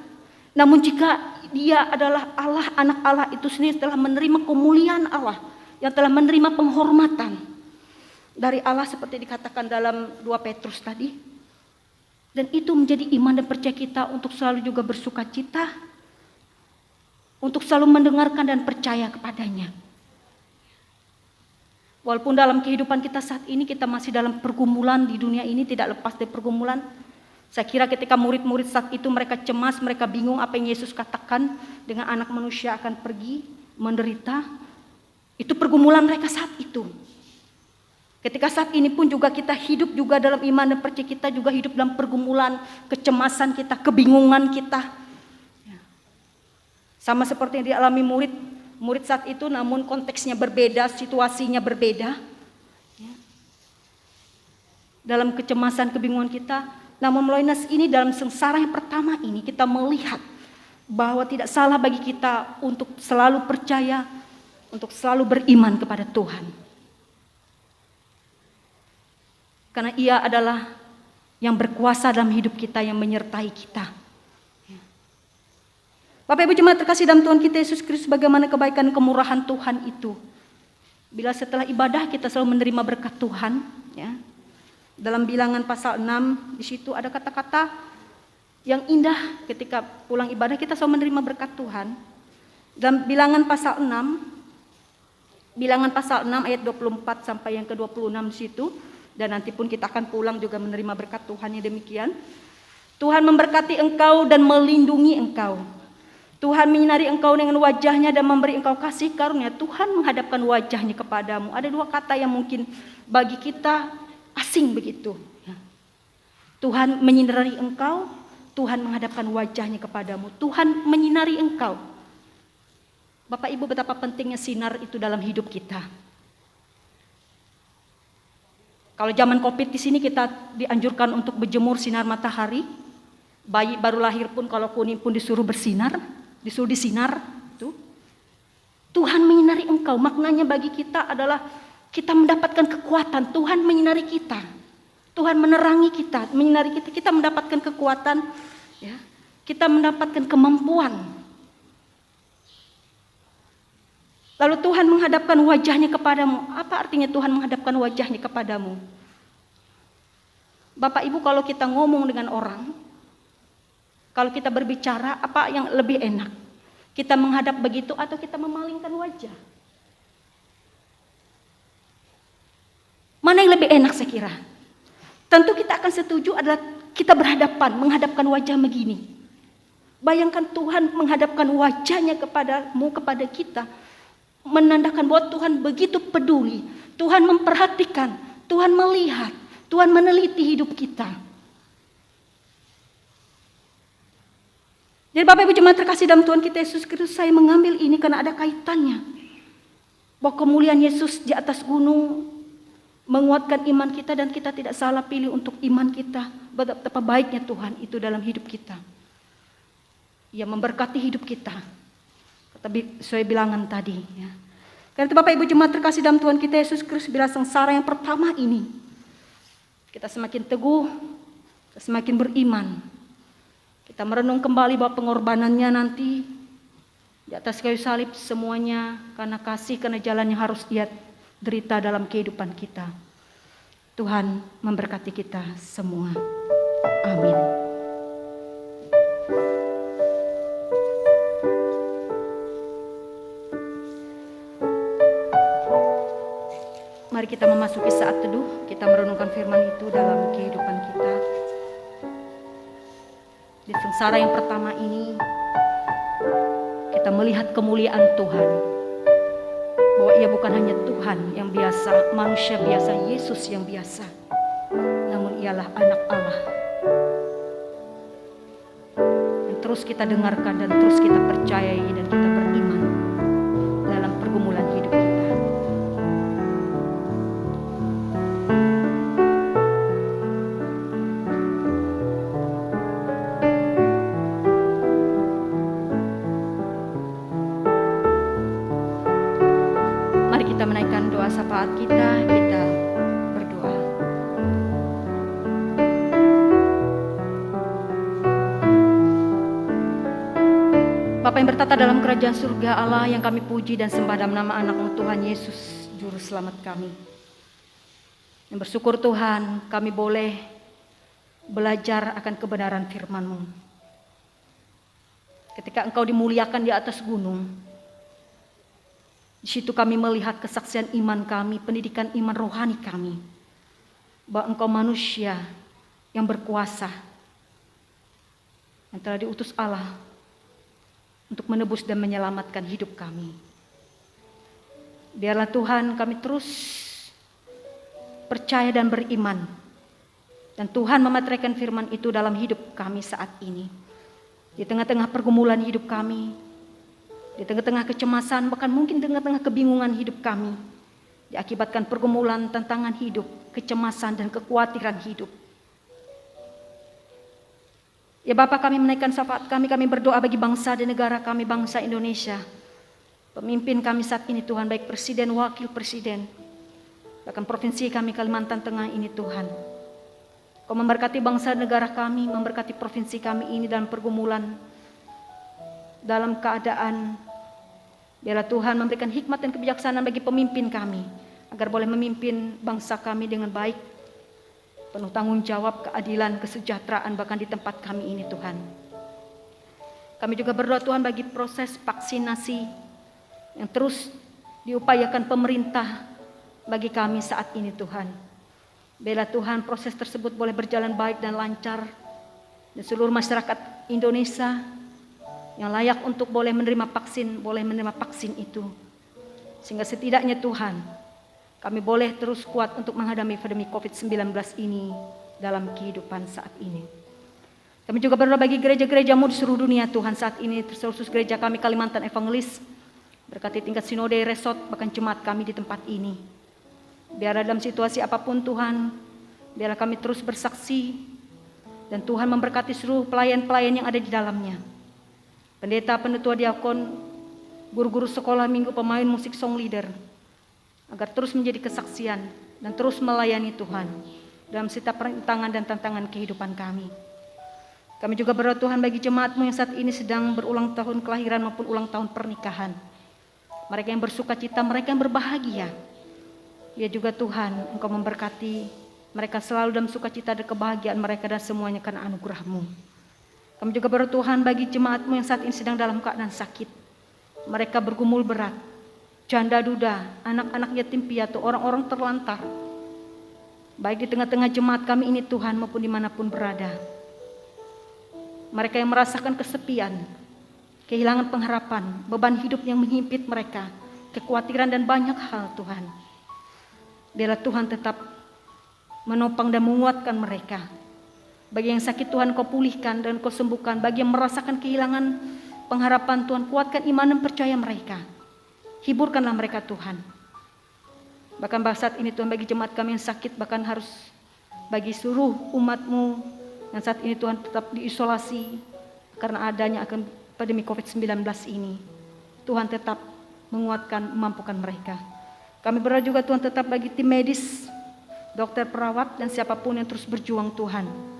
Namun jika dia adalah Allah, anak Allah itu sendiri telah menerima kemuliaan Allah. Yang telah menerima penghormatan dari Allah seperti dikatakan dalam 2 Petrus tadi. Dan itu menjadi iman dan percaya kita untuk selalu juga bersuka cita, untuk selalu mendengarkan dan percaya kepadanya. Walaupun dalam kehidupan kita saat ini kita masih dalam pergumulan di dunia ini, tidak lepas dari pergumulan. Saya kira ketika murid-murid saat itu mereka cemas, mereka bingung apa yang Yesus katakan dengan anak manusia akan pergi menderita. Itu pergumulan mereka saat itu. Ketika saat ini pun juga kita hidup juga dalam iman dan percaya, kita juga hidup dalam pergumulan, kecemasan kita, kebingungan kita. Sama seperti yang dialami murid saat itu, namun konteksnya berbeda, situasinya berbeda. Dalam kecemasan, kebingungan kita, namun melalui nas ini dalam sengsara yang pertama ini kita melihat bahwa tidak salah bagi kita untuk selalu percaya, untuk selalu beriman kepada Tuhan. Karena Ia adalah yang berkuasa dalam hidup kita, yang menyertai kita. Bapak Ibu jemaat terkasih dalam Tuhan kita Yesus Kristus, bagaimana kebaikan kemurahan Tuhan itu. Bila setelah ibadah kita selalu menerima berkat Tuhan, ya. Dalam Bilangan pasal 6 di situ ada kata-kata yang indah ketika pulang ibadah kita selalu menerima berkat Tuhan. Dalam Bilangan pasal 6 ayat 24 sampai yang ke-26 di situ. Dan nanti pun kita akan pulang juga menerima berkat Tuhan yang demikian. Tuhan memberkati engkau dan melindungi engkau. Tuhan menyinari engkau dengan wajahnya dan memberi engkau kasih karunia. Tuhan menghadapkan wajahnya kepadamu. Ada 2 kata yang mungkin bagi kita asing begitu. Tuhan menyinari engkau, Tuhan menghadapkan wajahnya kepadamu. Tuhan menyinari engkau. Bapak Ibu, betapa pentingnya sinar itu dalam hidup kita. Kalau zaman Covid di sini kita dianjurkan untuk berjemur sinar matahari. Bayi baru lahir pun kalau kuning pun disuruh bersinar, disuruh disinar. Tuhan menyinari engkau. Maknanya bagi kita adalah kita mendapatkan kekuatan. Tuhan menyinari kita. Tuhan menerangi kita, menyinari kita. Kita mendapatkan kekuatan, ya. Kita mendapatkan kemampuan. Lalu Tuhan menghadapkan wajahnya kepadamu. Apa artinya Tuhan menghadapkan wajahnya kepadamu? Bapak Ibu, kalau kita ngomong dengan orang, kalau kita berbicara, apa yang lebih enak? Kita menghadap begitu atau kita memalingkan wajah? Mana yang lebih enak saya kira? Tentu kita akan setuju adalah kita berhadapan, menghadapkan wajah begini. Bayangkan Tuhan menghadapkan wajahnya kepadamu, kepada kita. Menandakan bahwa Tuhan begitu peduli, Tuhan memperhatikan, Tuhan melihat, Tuhan meneliti hidup kita. Jadi Bapak Ibu jemaat terkasih dalam Tuhan kita Yesus Kristus, saya mengambil ini karena ada kaitannya. Bahwa kemuliaan Yesus di atas gunung menguatkan iman kita dan kita tidak salah pilih untuk iman kita. Betapa baiknya Tuhan itu dalam hidup kita. Ia memberkati hidup kita. Tapi sesuai bilangan tadi, ya. Karena itu Bapak Ibu jemaat terkasih dalam Tuhan kita Yesus Kristus, bila sengsara yang pertama ini kita semakin teguh, kita semakin beriman. Kita merenung kembali bahwa pengorbanannya nanti di atas kayu salib semuanya karena kasih, karena jalan yang harus Ia derita dalam kehidupan kita. Tuhan memberkati kita semua. Amin. mari kita memasuki saat teduh, kita merenungkan firman itu dalam kehidupan kita. Di sengsara yang pertama ini, kita melihat kemuliaan Tuhan. Bahwa ia bukan hanya Tuhan yang biasa, manusia biasa, Yesus yang biasa. Namun ialah anak Allah. Dan terus kita dengarkan dan terus kita percayai dan kita beriman dalam pergumulan hidup kita. Mari kita menaikkan doa syafaat kita berdoa. Bapa yang bertata dalam kerajaan surga Allah, yang kami puji dan sembah dalam nama anak-Mu Tuhan Yesus, Juru Selamat kami. Yang bersyukur Tuhan, kami boleh belajar akan kebenaran firman-Mu. Ketika Engkau dimuliakan di atas gunung, di situ kami melihat kesaksian iman kami, pendidikan iman rohani kami, bahwa Engkau manusia yang berkuasa, yang telah diutus Allah untuk menebus dan menyelamatkan hidup kami. Biarlah Tuhan kami terus percaya dan beriman, dan Tuhan memateraikan firman itu dalam hidup kami saat ini. Di tengah-tengah pergumulan hidup kami, di tengah-tengah kecemasan, bahkan mungkin di tengah-tengah kebingungan hidup kami, diakibatkan pergumulan, tantangan hidup, kecemasan dan kekhawatiran hidup. Ya Bapa, kami menaikkan syafaat kami berdoa bagi bangsa dan negara kami, bangsa Indonesia. Pemimpin kami saat ini Tuhan, baik presiden, wakil presiden, bahkan provinsi kami Kalimantan Tengah ini Tuhan. Kau memberkati bangsa dan negara kami, memberkati provinsi kami ini dalam pergumulan, dalam keadaan. Biarlah Tuhan memberikan hikmat dan kebijaksanaan bagi pemimpin kami, agar boleh memimpin bangsa kami dengan baik, penuh tanggung jawab, keadilan, kesejahteraan bahkan di tempat kami ini Tuhan. Kami juga berdoa Tuhan bagi proses vaksinasi yang terus diupayakan pemerintah bagi kami saat ini Tuhan. Biarlah Tuhan proses tersebut boleh berjalan baik dan lancar, dan seluruh masyarakat Indonesia yang layak untuk boleh menerima vaksin itu. Sehingga setidaknya Tuhan, kami boleh terus kuat untuk menghadapi pandemi COVID-19 ini dalam kehidupan saat ini. Kami juga berdoa bagi gereja-gereja-Mu di seluruh dunia Tuhan saat ini, terkhusus gereja kami Kalimantan Evangelis, berkati tingkat sinode, resort, bahkan jemaat kami di tempat ini. Biarlah dalam situasi apapun Tuhan, biarlah kami terus bersaksi, dan Tuhan memberkati seluruh pelayan-pelayan yang ada di dalamnya. Pendeta, penetua, diakon, guru-guru sekolah minggu, pemain musik, song leader, agar terus menjadi kesaksian dan terus melayani Tuhan dalam setiap rintangan dan tantangan kehidupan kami. Kami juga berdoa Tuhan bagi jemaat-Mu yang saat ini sedang berulang tahun kelahiran maupun ulang tahun pernikahan. Mereka yang bersuka cita, mereka yang berbahagia. Ya juga Tuhan, Engkau memberkati mereka selalu dalam sukacita dan kebahagiaan mereka dan semuanya karena anugerah-Mu. Kami juga berdoa Tuhan bagi jemaat-Mu yang saat ini sedang dalam keadaan sakit. Mereka bergumul berat, janda duda, anak-anak yatim piatu, orang-orang terlantar, baik di tengah-tengah jemaat kami ini Tuhan maupun dimanapun berada. Mereka yang merasakan kesepian, kehilangan pengharapan, beban hidup yang menghimpit mereka, kekhawatiran dan banyak hal Tuhan. Biarlah Tuhan tetap menopang dan menguatkan mereka. Bagi yang sakit Tuhan Kau pulihkan dan Kau sembuhkan. Bagi yang merasakan kehilangan pengharapan Tuhan, kuatkan iman dan percaya mereka. Hiburkanlah mereka Tuhan. Bahkan saat ini Tuhan bagi jemaat kami yang sakit, bahkan harus bagi seluruh umat-Mu yang saat ini Tuhan tetap diisolasi karena adanya akan pandemi COVID-19 ini. Tuhan tetap menguatkan, memampukan mereka. Kami berdoa juga Tuhan tetap bagi tim medis, dokter, perawat, dan siapapun yang terus berjuang Tuhan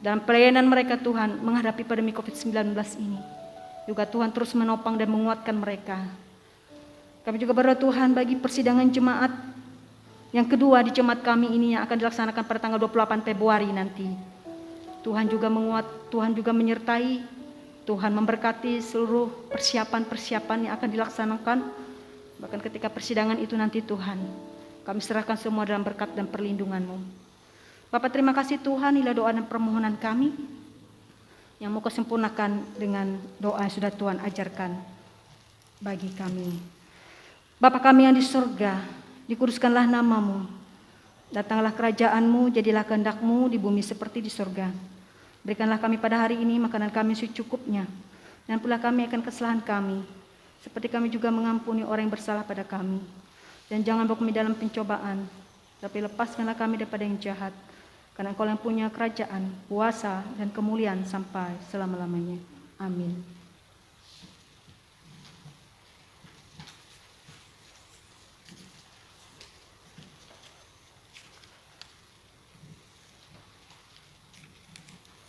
dalam pelayanan mereka Tuhan menghadapi pandemi COVID-19 ini. Juga Tuhan terus menopang dan menguatkan mereka. Kami juga berdoa Tuhan bagi persidangan jemaat yang kedua di jemaat kami ini yang akan dilaksanakan pada tanggal 28 Februari nanti. Tuhan juga menguat, Tuhan juga menyertai, Tuhan memberkati seluruh persiapan-persiapan yang akan dilaksanakan. Bahkan ketika persidangan itu nanti Tuhan, Kami serahkan semua dalam berkat dan perlindungan-Mu. Bapa, terima kasih Tuhan, inilah doa dan permohonan kami yang mau Kau sempurnakan dengan doa yang sudah Tuhan ajarkan bagi kami. Bapa kami yang di surga, dikuduskanlah nama-Mu. Datanglah kerajaan-Mu, jadilah kehendak-Mu di bumi seperti di surga. Berikanlah kami pada hari ini makanan kami secukupnya, dan pula kami akan kesalahan kami, seperti kami juga mengampuni orang yang bersalah pada kami. Dan jangan bawa kami dalam pencobaan, tapi lepaskanlah kami daripada yang jahat. Karena Engkau yang punya kerajaan, kuasa, dan kemuliaan sampai selama-lamanya. Amin.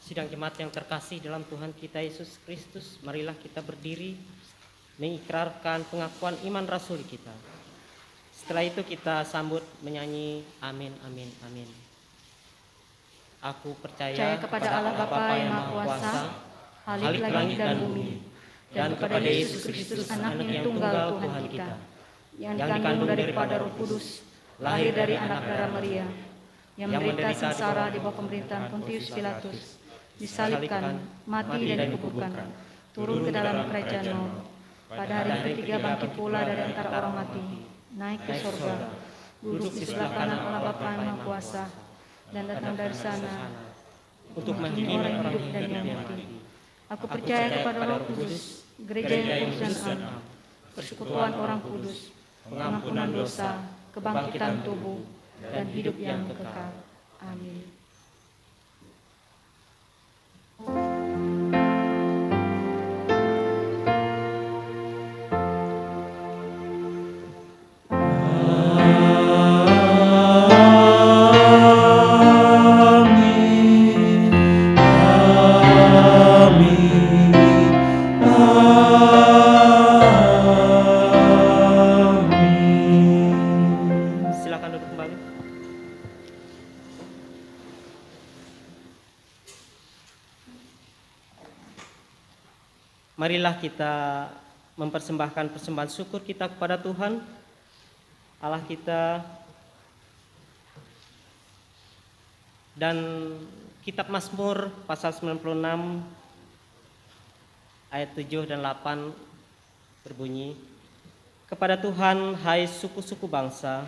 Sidang jemaat yang terkasih dalam Tuhan kita Yesus Kristus, marilah kita berdiri mengikrarkan pengakuan iman rasuli kita. Setelah itu kita sambut menyanyi amin, amin, amin. Aku percaya kepada Allah Bapa yang Maha Kuasa, Khalik langit dan bumi, dan kepada Yesus Kristus, Anak yang tunggal Tuhan kita, yang dikandung daripada Roh Kudus, lahir dari anak darah Maria, yang menderita sengsara di bawah pemerintahan Pontius Pilatus, disalibkan, mati dan dikuburkan, turun ke dalam kerajaan maut. Pada hari ketiga bangkit pula dari antara orang mati, naik ke surga, duduk di sebelah kanan Allah Bapa yang Maha Kuasa, dan datang dari sana untuk menghakimi orang yang hidup dan yang mati. Aku percaya kepada Roh Kudus, gereja yang kudus dan am, persekutuan orang kudus, pengampunan dosa, kebangkitan tubuh, dan hidup yang kekal. Amin. Silakan duduk kembali. Marilah kita mempersembahkan persembahan syukur kita kepada Tuhan Allah kita. Dan kitab Mazmur pasal 96 ayat 7 dan 8 berbunyi, kepada Tuhan hai suku-suku bangsa,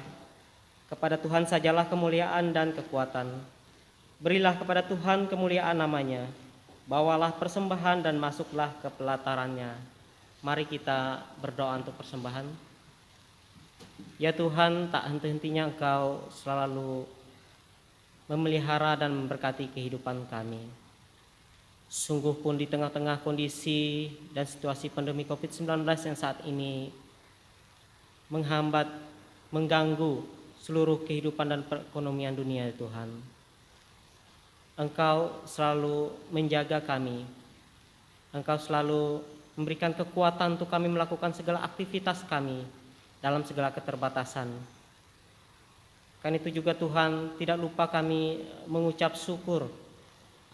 kepada Tuhan sajalah kemuliaan dan kekuatan. Berilah kepada Tuhan kemuliaan namanya, bawalah persembahan dan masuklah ke pelatarannya. Mari kita berdoa untuk persembahan. Ya Tuhan, tak henti-hentinya Engkau selalu memelihara dan memberkati kehidupan kami. Sungguh pun di tengah-tengah kondisi dan situasi pandemi COVID-19 yang saat ini menghambat, mengganggu seluruh kehidupan dan perekonomian dunia ya Tuhan. Engkau selalu menjaga kami. Engkau selalu memberikan kekuatan untuk kami melakukan segala aktivitas kami dalam segala keterbatasan. Karena itu juga Tuhan, tidak lupa kami mengucap syukur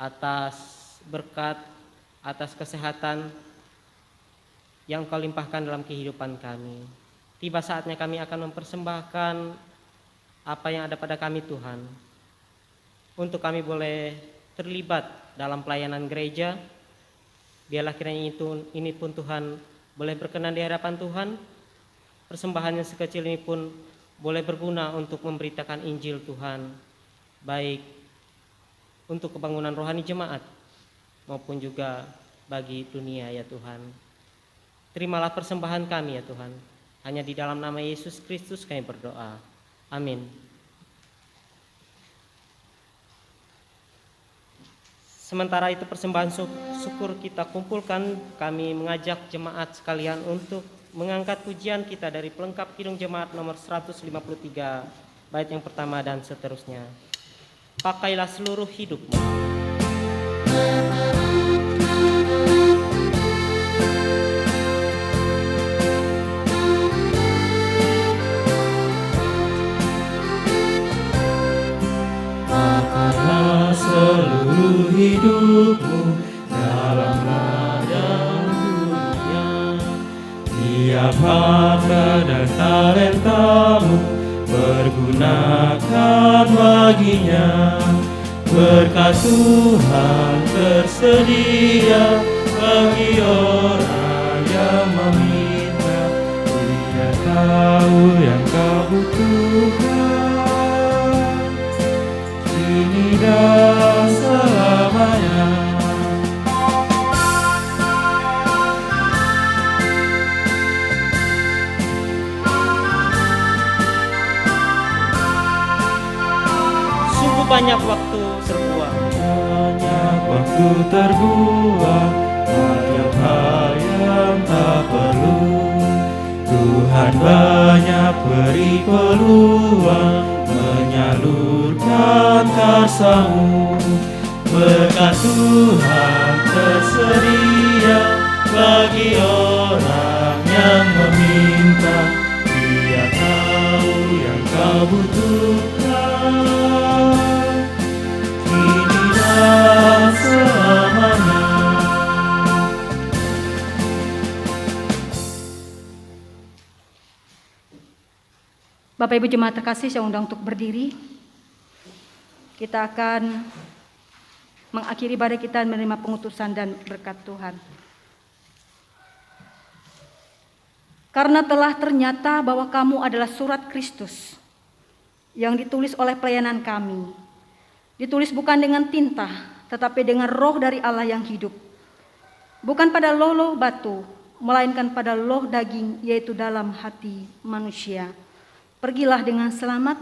atas berkat, atas kesehatan yang Kau limpahkan dalam kehidupan kami. Tiba saatnya kami akan mempersembahkan apa yang ada pada kami Tuhan, untuk kami boleh terlibat dalam pelayanan gereja. Biarlah kiranya ini pun Tuhan boleh berkenan di hadapan Tuhan. Persembahan yang sekecil ini pun boleh berguna untuk memberitakan Injil Tuhan, baik untuk kebangunan rohani jemaat maupun juga bagi dunia ya Tuhan. Terimalah persembahan kami ya Tuhan. Hanya di dalam nama Yesus Kristus kami berdoa. Amin. Sementara itu persembahan syukur kita kumpulkan, kami mengajak jemaat sekalian untuk mengangkat pujian kita dari pelengkap Kidung Jemaat nomor 153, bait yang pertama dan seterusnya. Pakailah seluruh hidupmu. Pakailah seluruh hidupmu dalam ladang dunia. Tiap harta dan talentamu berguna dan baginya. Berkat Tuhan tersedia bagi orang yang meminta. Dia tahu yang kau butuhkan, kini dan selamanya. Sungguh banyak waktu terbuang, Banyak waktu terbuang, banyak hal yang tak perlu. Tuhan banyak beri peluang, menyalurkan kasih-Mu. Berkat Tuhan tersedia bagi orang yang meminta. Dia tahu yang kau butuhkan, kini dan selamanya. Bapak Ibu Jemaat terkasih, saya undang untuk berdiri. Kita akan mengakhiri ibadah kita menerima pengutusan dan berkat Tuhan. Karena telah ternyata bahwa kamu adalah surat Kristus yang ditulis oleh pelayanan kami. Ditulis bukan dengan tinta, tetapi dengan roh dari Allah yang hidup. Bukan pada loh batu, melainkan pada loh daging, yaitu dalam hati manusia. Pergilah dengan selamat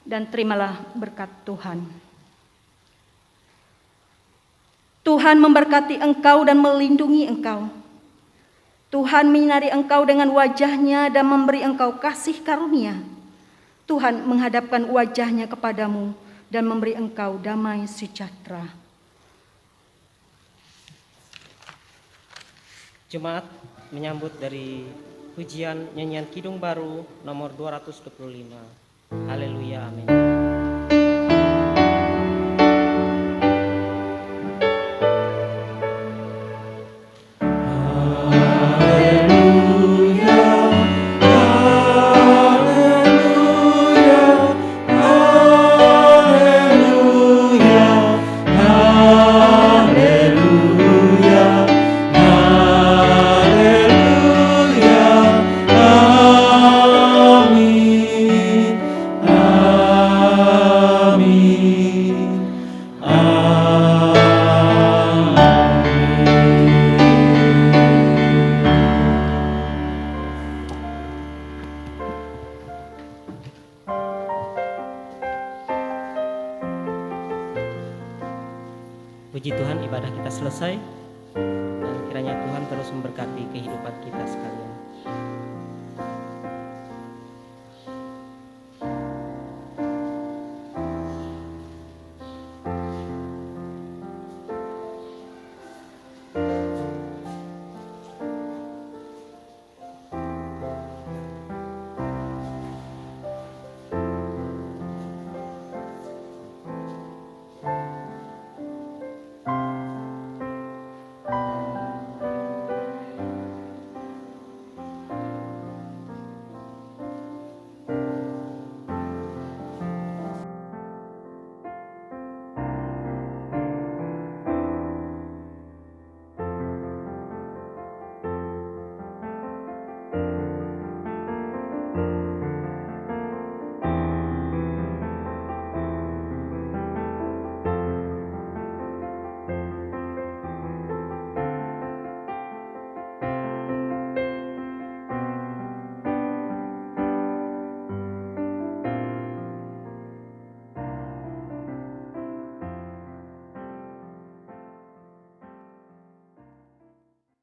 dan terimalah berkat Tuhan. Tuhan memberkati engkau dan melindungi engkau. Tuhan menyinari engkau dengan wajah-Nya dan memberi engkau kasih karunia. Tuhan menghadapkan wajah-Nya kepadamu dan memberi engkau damai sejahtera. Jemaat menyambut dari pujian nyanyian Kidung Baru nomor 225. Haleluya, amin. Puji Tuhan, ibadah kita selesai dan kiranya Tuhan terus memberkati kehidupan kita sekalian.